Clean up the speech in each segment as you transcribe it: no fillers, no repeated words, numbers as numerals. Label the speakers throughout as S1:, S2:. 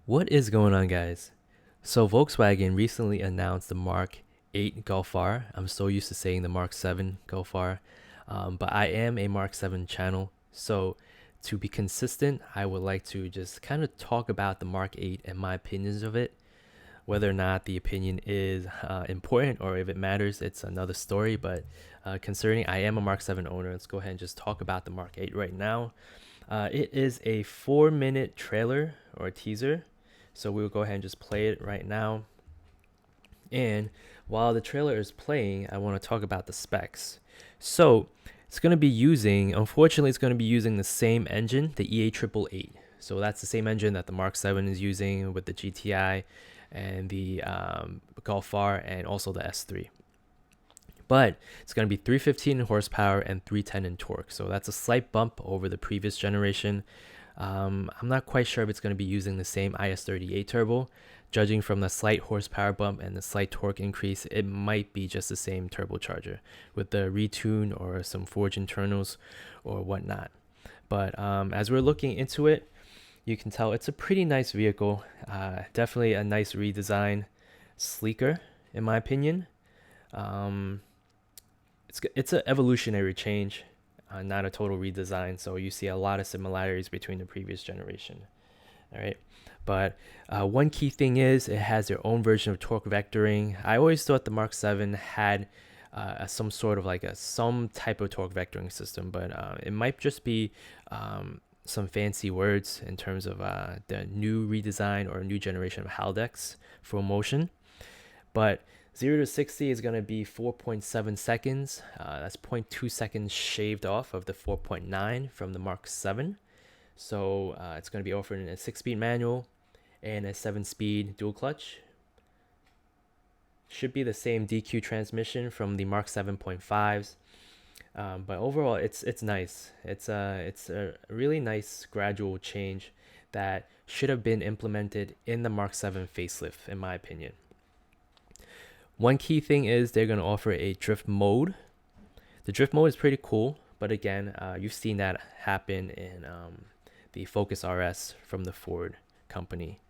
S1: What is going on, guys? So Volkswagen recently announced the Mark 8 Golf R. I'm so used to saying the Mark 7 Golf R, but I am a Mark 7 channel. So to be consistent, I would like to just kind of talk about the Mark 8 and my opinions of it. Whether or not the opinion is important or if it matters, it's another story. But concerning I am a Mark 7 owner, let's go ahead and just talk about the Mark 8 right now. It is a 4-minute trailer or a teaser. So we'll go ahead and just play it right now. And while the trailer is playing, I want to talk about the specs. So it's going to be using, unfortunately, it's going to be using the same engine, the EA888. So that's the same engine that the Mark 7 is using with the GTI and the Golf R and also the S3. But it's going to be 315 in horsepower and 310 in torque. So that's a slight bump over the previous generation. I'm not quite sure if it's going to be using the same IS38 turbo. Judging from the slight horsepower bump and the slight torque increase, it might be just the same turbocharger with the retune or some forged internals or whatnot. But as we're looking into it, you can tell it's a pretty nice vehicle. Definitely a nice redesign, sleeker in my opinion. Um, it's an evolutionary change, not a total redesign. So you see a lot of similarities between the previous generation. All right. But one key thing is it has their own version of torque vectoring. I always thought the Mark 7 had some sort of like some type of torque vectoring system, but it might just be some fancy words in terms of the new redesign or new generation of Haldex for motion. But 0 to 60 is going to be 4.7 seconds. That's 0.2 seconds shaved off of the 4.9 from the Mark 7. So it's going to be offered in a 6-speed manual and a 7-speed dual clutch. Should be the same DQ transmission from the Mark 7.5s. But overall, it's nice. It's a really nice gradual change that should have been implemented in the Mark 7 facelift, in my opinion. One key thing is they're going to offer a drift mode. The drift mode is pretty cool, but again, you've seen that happen in the Focus RS from the Ford company.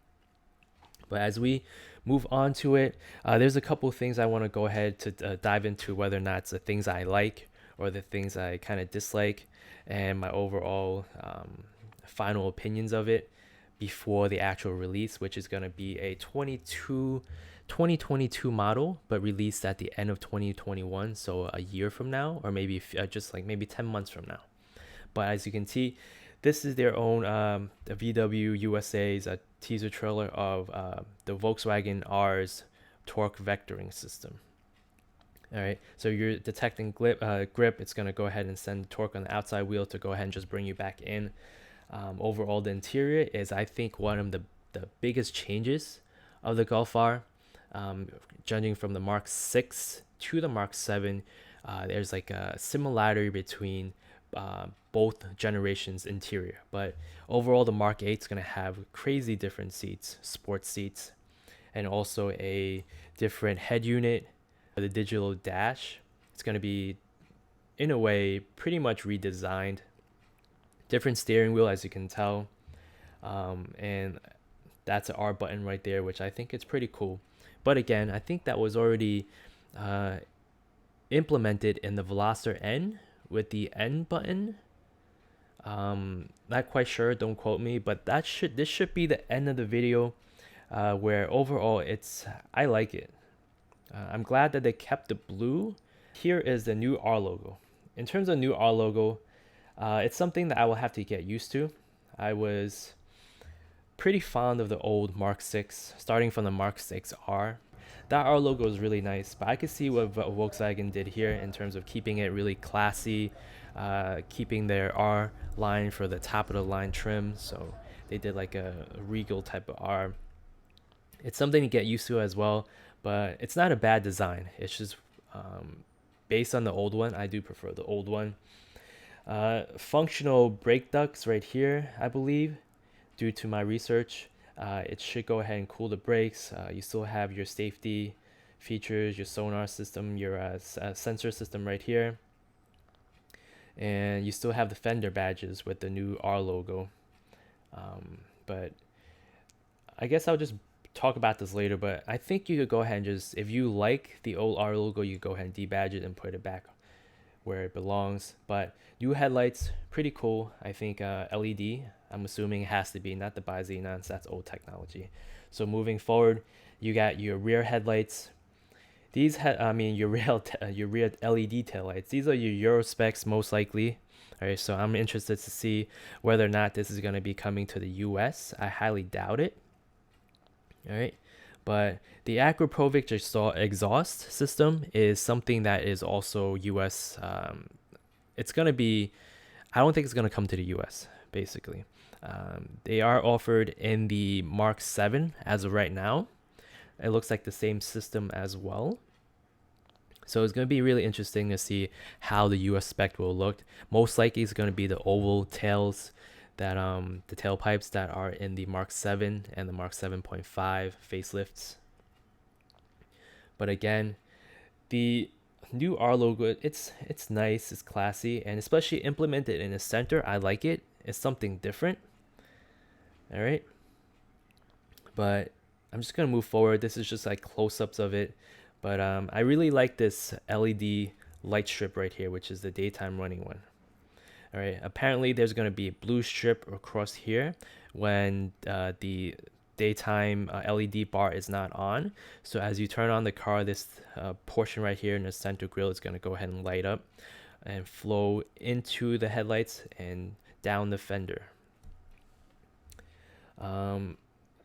S1: But as we move on to it, there's a couple of things I want to go ahead to dive into, whether or not it's the things I like or the things I kind of dislike, and my overall final opinions of it before the actual release, which is going to be a 2022 model, but released at the end of 2021, so a year from now, or maybe just like maybe 10 months from now. But as you can see, this is their own the VW USA's teaser trailer of the Volkswagen R's torque vectoring system. All right, so you're detecting grip. It's going to go ahead and send the torque on the outside wheel to go ahead and just bring you back in. Overall, the interior is, I think, one of the biggest changes of the Golf R. Judging from the Mark 6 to the Mark 7, there's like a similarity between both generations interior, but overall the Mark 8 is going to have crazy different seats, sports seats, and also a different head unit. The digital dash, it's going to be in a way pretty much redesigned. Different steering wheel, as you can tell, and that's an R button right there, which I think is pretty cool. But again, I think that was already implemented in the Veloster N with the N button. Not quite sure, don't quote me, but this should be the end of the video, where overall I like it. I'm glad that they kept the blue. Here is the new R logo. In terms of new R logo, it's something that I will have to get used to. I was pretty fond of the old Mark 6, starting from the Mark 6 R. That R logo is really nice, but I could see what Volkswagen did here in terms of keeping it really classy, keeping their R line for the top of the line trim. So they did like a regal type of R. It's something to get used to as well, but it's not a bad design. It's just based on the old one. I do prefer the old one. Functional brake ducts right here, I believe, due to my research. It should go ahead and cool the brakes. You still have your safety features, your sonar system, your sensor system right here. And you still have the fender badges with the new R logo. But I guess I'll just talk about this later, but I think you could go ahead and just, if you like the old R logo, you go ahead and debadge it and put it back where it belongs. But new headlights, pretty cool. I think LED, I'm assuming it has to be, not the bi-xenons, that's old technology. So moving forward, you got your rear headlights. I mean your rear LED taillights. These are your Euro specs most likely. All right, so I'm interested to see whether or not this is going to be coming to the US. I highly doubt it. All right, but the Acropovic exhaust system is something that is also US. It's going to be, I don't think it's going to come to the US, basically. They are offered in the Mark 7 as of right now. It looks like the same system as well. So it's going to be really interesting to see how the US spec will look. Most likely it's going to be the oval tails, that the tailpipes that are in the Mark 7 and the Mark 7.5 facelifts. But again, the new R logo, it's nice, it's classy, and especially implemented in the center, I like it. It's something different. All right. But I'm just going to move forward. This is just like close-ups of it. But I really like this LED light strip right here, which is the daytime running one. All right. Apparently, there's going to be a blue strip across here when the daytime LED bar is not on. So as you turn on the car, this portion right here in the center grille is going to go ahead and light up and flow into the headlights and down the fender.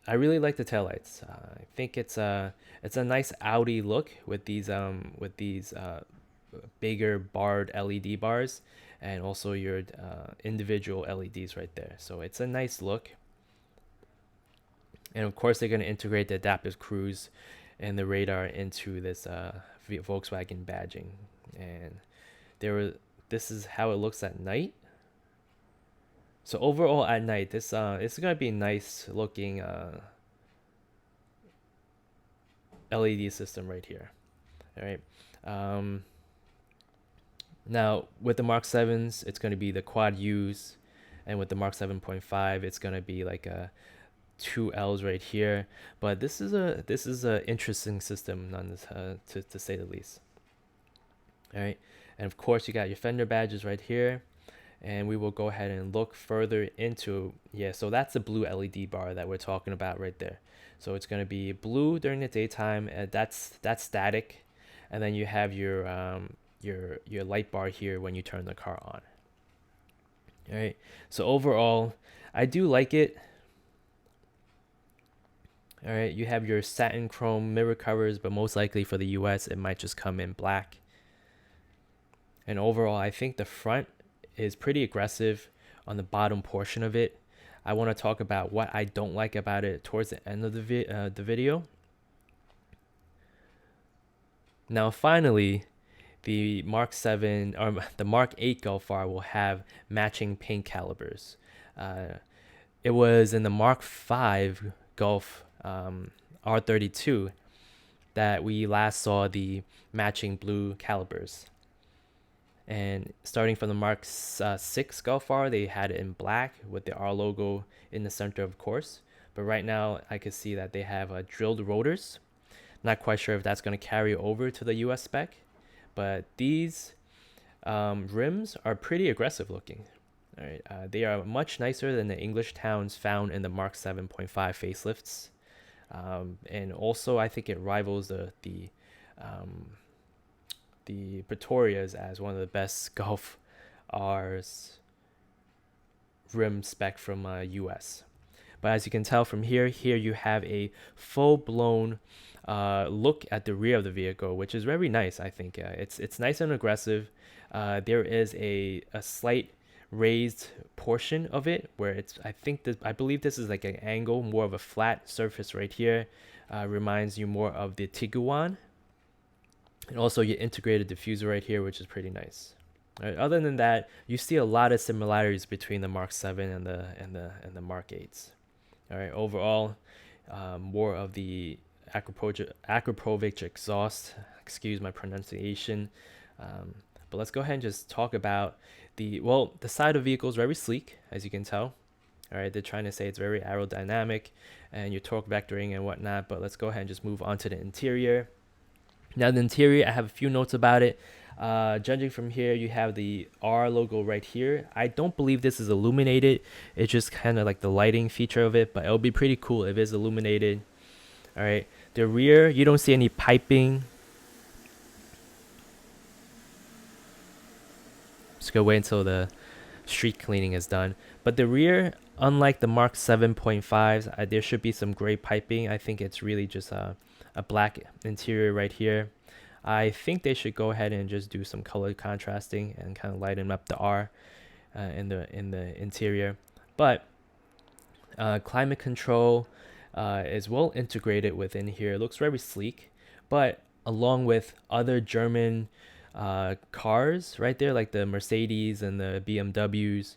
S1: I really like the taillights. I think it's a nice Audi look with these bigger barred LED bars and also your individual LEDs right there. So it's a nice look. And of course, they're going to integrate the adaptive cruise and the radar into this Volkswagen badging. And this is how it looks at night. So overall at night, this it's gonna be a nice looking LED system right here. All right. Now with the Mark 7s, it's gonna be the quad U's, and with the Mark 7.5, it's gonna be like a two L's right here. But this is a interesting system, to say the least. All right, and of course you got your fender badges right here. And we will go ahead and look further into, so that's the blue LED bar that we're talking about right there. So it's going to be blue during the daytime, and that's static, and then you have your light bar here when you turn the car on. All right, so overall I do like it. All right, you have your satin chrome mirror covers, but most likely for the US it might just come in black. And overall I think the front is pretty aggressive on the bottom portion of it. I want to talk about what I don't like about it towards the end of the video. Now finally, the Mark 7 or the Mark 8 Golf R will have matching paint calibers. It was in the Mark 5 Golf R32 that we last saw the matching blue calibers. And starting from the Mark 6 Golf R, they had it in black with the R logo in the center, of course. But right now, I can see that they have drilled rotors. Not quite sure if that's going to carry over to the US spec. But these rims are pretty aggressive looking. All right, they are much nicer than the English towns found in the Mark 7.5 facelifts. And also, I think it rivals the Pretorias as one of the best Golf R's rim spec from US. But as you can tell from here you have a full-blown look at the rear of the vehicle, which is very nice. I think it's nice and aggressive. There is a slight raised portion of it where I believe this is like an angle, more of a flat surface right here. Reminds you more of the Tiguan. And also your integrated diffuser right here, which is pretty nice. Right, other than that, you see a lot of similarities between the Mark 7 and the Mark 8s. All right, overall, more of the Acropovic exhaust. Excuse my pronunciation. But let's go ahead and just talk about the side of the vehicle is very sleek, as you can tell. All right, they're trying to say it's very aerodynamic and your torque vectoring and whatnot, but let's go ahead and just move on to the interior. Now the interior, I have a few notes about it. Judging from here, you have the R logo right here. I don't believe this is illuminated. It's just kind of like the lighting feature of it, but it'll be pretty cool if it's illuminated. All right, the rear, you don't see any piping. Just gonna wait until the street cleaning is done. But the rear, unlike the Mark 7.5s, there should be some gray piping. I think it's really just a black interior right here. I think they should go ahead and just do some color contrasting and kind of lighten up the R in the interior. But climate control is well integrated within here. It looks very sleek, but along with other German cars right there, like the Mercedes and the BMWs,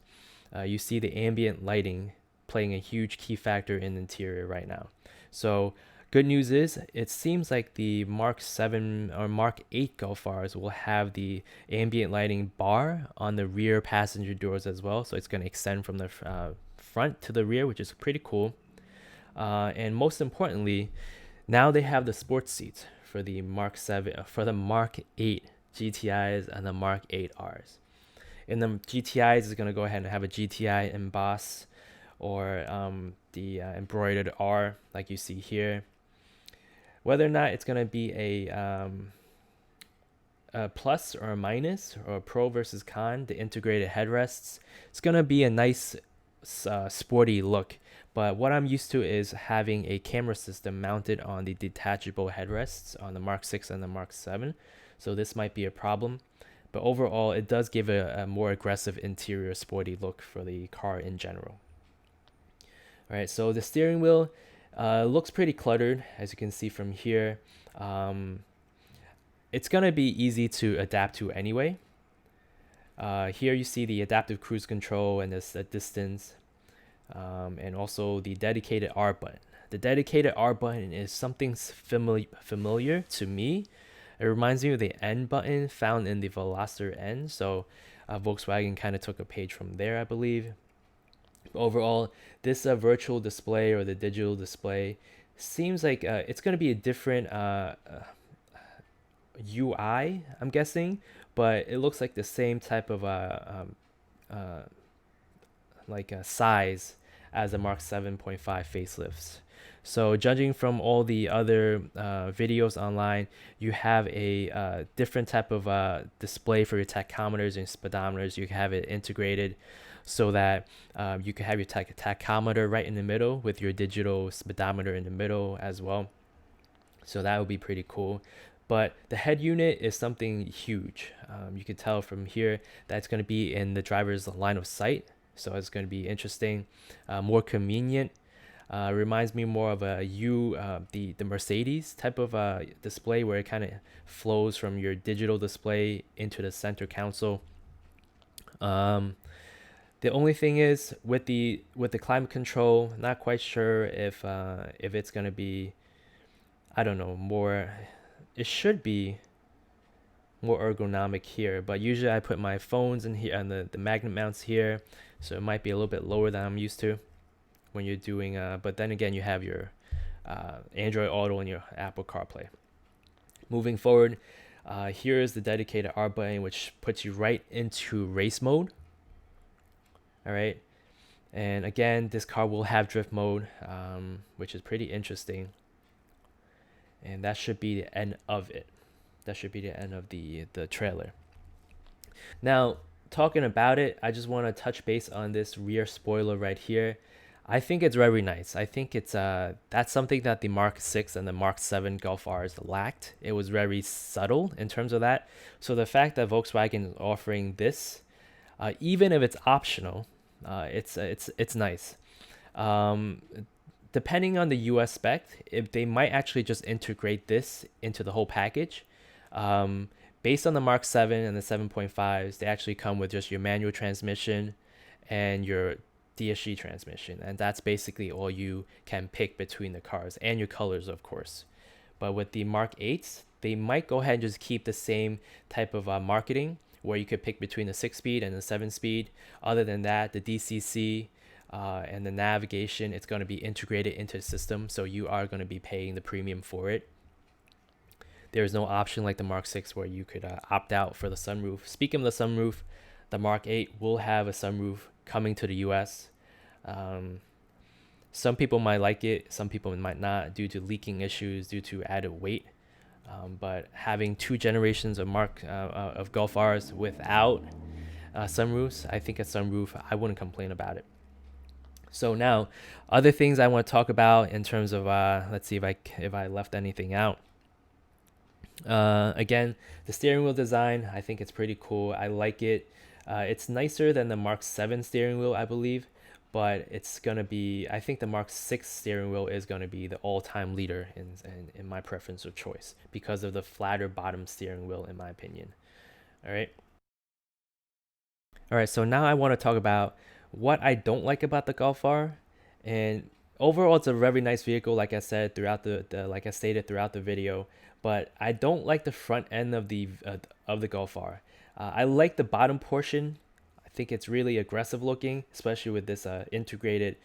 S1: you see the ambient lighting playing a huge key factor in the interior right now. So good news is it seems like the Mark 7 or Mark 8 Golf Rs will have the ambient lighting bar on the rear passenger doors as well. So it's going to extend from the front to the rear, which is pretty cool. And most importantly, now they have the sports seats for the Mark 7, for the Mark 8 GTIs and the Mark 8 Rs. In the GTIs, is going to go ahead and have a GTI emboss or the embroidered R like you see here. Whether or not it's going to be a plus or a minus or a pro versus con, the integrated headrests, it's going to be a nice sporty look. But what I'm used to is having a camera system mounted on the detachable headrests on the Mark 6 and the Mark 7. So this might be a problem. But overall, it does give a more aggressive interior sporty look for the car in general. All right, so the steering wheel looks pretty cluttered, as you can see from here. It's going to be easy to adapt to anyway. Here you see the adaptive cruise control and this distance, and also the dedicated R button. The dedicated R button is something familiar to me. It reminds me of the N button found in the Veloster N. So Volkswagen kind of took a page from there, I believe. Overall, this virtual display or the digital display seems like it's going to be a different UI, I'm guessing, but it looks like the same type of size as the Mark 7.5 facelifts. So judging from all the other videos online, you have a different type of display for your tachometers and speedometers. You can have it integrated so that you can have your tachometer right in the middle with your digital speedometer in the middle as well. So that would be pretty cool. But the head unit is something huge. You can tell from here that it's going to be in the driver's line of sight. So it's going to be interesting, more convenient. Reminds me more of the Mercedes type of display where it kind of flows from your digital display into the center console. The only thing is with the climate control, not quite sure if it's gonna be, I don't know, more. It should be more ergonomic here, but usually I put my phones in here and the magnet mounts here, so it might be a little bit lower than I'm used to when you're doing. But then again, you have your Android Auto and your Apple CarPlay. Moving forward, here is the dedicated R button, which puts you right into race mode. All right, and again, this car will have drift mode, which is pretty interesting. And that should be the end of it. That should be the end of the trailer. Now, talking about it, I just want to touch base on this rear spoiler right here. I think it's very nice. I think it's that's something that the Mark 6 and the Mark 7 Golf Rs lacked. It was very subtle in terms of that. So the fact that Volkswagen is offering this, even if it's optional, it's nice. Depending on the US spec, if they might actually just integrate this into the whole package. Based on the Mark 7 and the 7.5s, they actually come with just your manual transmission and your DSG transmission, and that's basically all you can pick between the cars, and your colors, of course. But with the Mark 8s, they might go ahead and just keep the same type of marketing, where you could pick between the 6-speed and the 7-speed. Other than that, the DCC, and the navigation, it's going to be integrated into the system, so you are going to be paying the premium for it. There's no option like the Mark 6 where you could opt out for the sunroof. Speaking of the sunroof, the Mark 8 will have a sunroof coming to the US. Some people might like it, some people might not, due to leaking issues, due to added weight. But having 2 generations of Golf Rs without sunroofs, I think a sunroof, I wouldn't complain about it. So now, other things I want to talk about in terms of, let's see if I left anything out. Again, the steering wheel design, I think it's pretty cool. I like it. It's nicer than the Mark 7 steering wheel, I believe, but it's gonna be, I think the Mark 6 steering wheel is gonna be the all-time leader in my preference of choice because of the flatter bottom steering wheel, in my opinion. All right, so now I want to talk about what I don't like about the Golf R. And overall, it's a very nice vehicle, like I said throughout like I stated throughout the video. But I don't like the front end of the Golf R. I like the bottom portion. I think it's really aggressive looking, especially with this integrated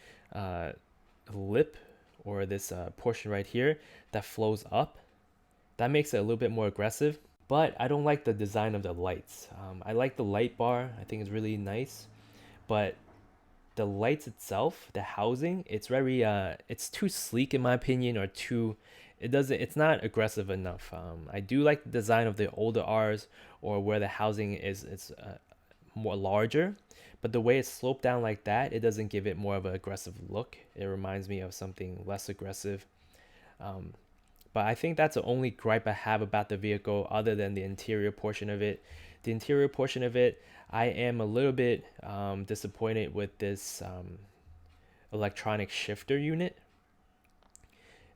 S1: lip, or this portion right here that flows up. That makes it a little bit more aggressive. But I don't like the design of the lights. I like the light bar. I think it's really nice. But the lights itself, the housing, it's very it's too sleek in my opinion, or it's not aggressive enough. I do like the design of the older Rs, or where the housing is more larger, but the way it's sloped down like that, it doesn't give it more of an aggressive look. It reminds me of something less aggressive. But I think that's the only gripe I have about the vehicle, other than the interior portion of it. The interior portion of it, I am a little bit disappointed with this electronic shifter unit.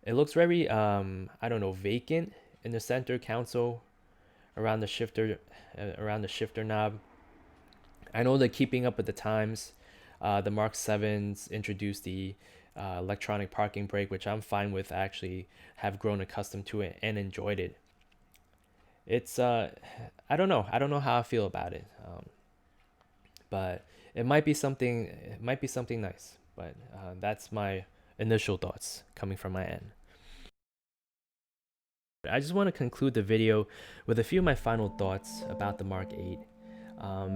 S1: It looks very, I don't know, vacant in the center console around the shifter knob. I know they're keeping up with the times. The Mark 7s introduced the electronic parking brake, which I'm fine with. I actually have grown accustomed to it and enjoyed it. It's I don't know how I feel about it, but it might be something nice. But that's my initial thoughts coming from my end. I just want to conclude the video with a few of my final thoughts about the Mark 8.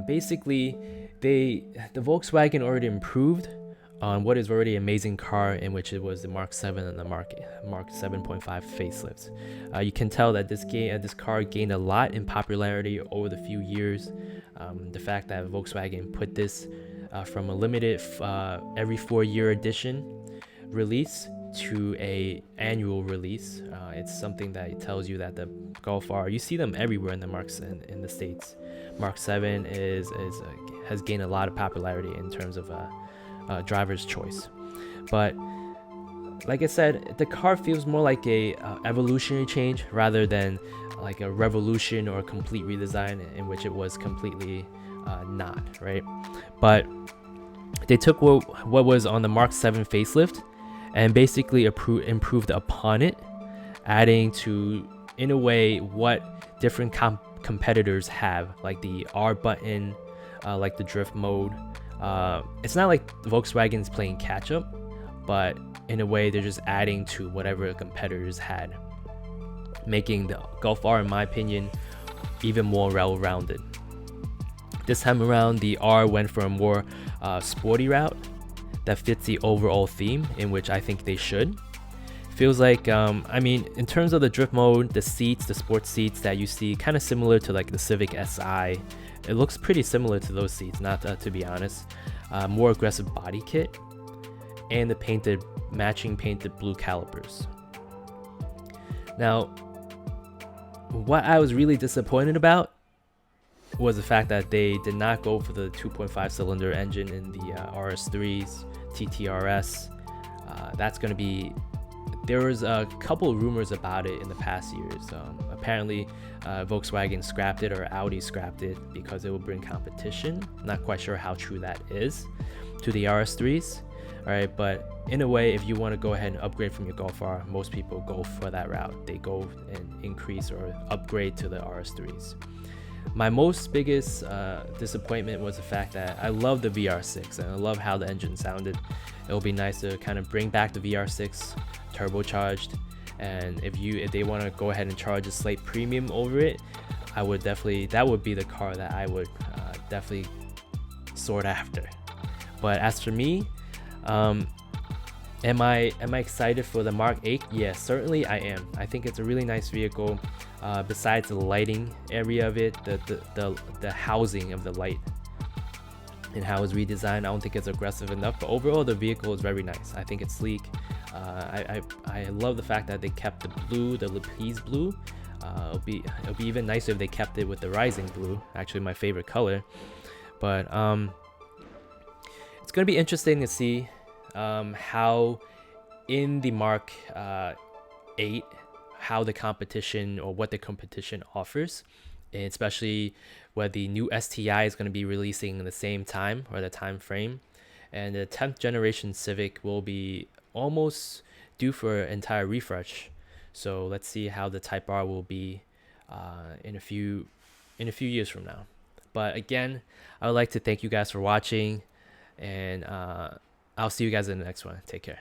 S1: Basically, the Volkswagen already improved on what is already an amazing car, in which it was the Mark 7 and the Mark 7.5 facelifts. You can tell that this car gained a lot in popularity over the few years. The fact that Volkswagen put this from a limited every 4-year edition release to a annual release, it's something that tells you that the Golf R, you see them everywhere in the Marks in the States. Mark 7 has gained a lot of popularity in terms of driver's choice. But like I said, the car feels more like a evolutionary change rather than like a revolution or a complete redesign, in which it was completely not, right? But they took what was on the Mark 7 facelift and basically improved upon it, adding to, in a way, what different competitors have, like the R button, like the drift mode. It's not like Volkswagen's playing catch up, but in a way they're just adding to whatever competitors had, making the Golf R, in my opinion, even more well-rounded. This time around, the R went for a more sporty route that fits the overall theme, in which I think they should. Feels like, I mean, in terms of the drift mode, the seats, the sports seats that you see, kind of similar to like the Civic Si. It looks pretty similar to those seats, not to be honest. More aggressive body kit, and the matching painted blue calipers. Now, what I was really disappointed about was the fact that they did not go for the 2.5 cylinder engine in the RS3s, TTRS. That's going to be, there was a couple of rumors about it in the past years. Apparently Volkswagen scrapped it, or Audi scrapped it, because it will bring competition. Not quite sure how true that is to the RS3s. All right, but in a way, if you want to go ahead and upgrade from your Golf R, most people go for that route. They go and increase or upgrade to the RS3s. My most biggest disappointment was the fact that I love the VR6 and I love how the engine sounded. It'll be nice to kind of bring back the VR6 turbocharged, and if they want to go ahead and charge a slight premium over it, I would definitely, that would be the car that I would definitely sort after. But as for me, am I excited for the Mark 8? Yes, certainly I am. I think it's a really nice vehicle. Besides the lighting area of it, the housing of the light and how it's redesigned, I don't think it's aggressive enough. But overall, the vehicle is very nice. I think it's sleek. I love the fact that they kept the blue, the Lapiz Blue. It'll be even nicer if they kept it with the rising blue. Actually, my favorite color. But it's gonna be interesting to see how in the Mark 8, how the competition, or what the competition offers, and especially where the new STI is going to be releasing in the same time, or the time frame, and the 10th generation Civic will be almost due for an entire refresh. So let's see how the Type R will be in a few years from now. But again, I would like to thank you guys for watching, and I'll see you guys in the next one. Take care.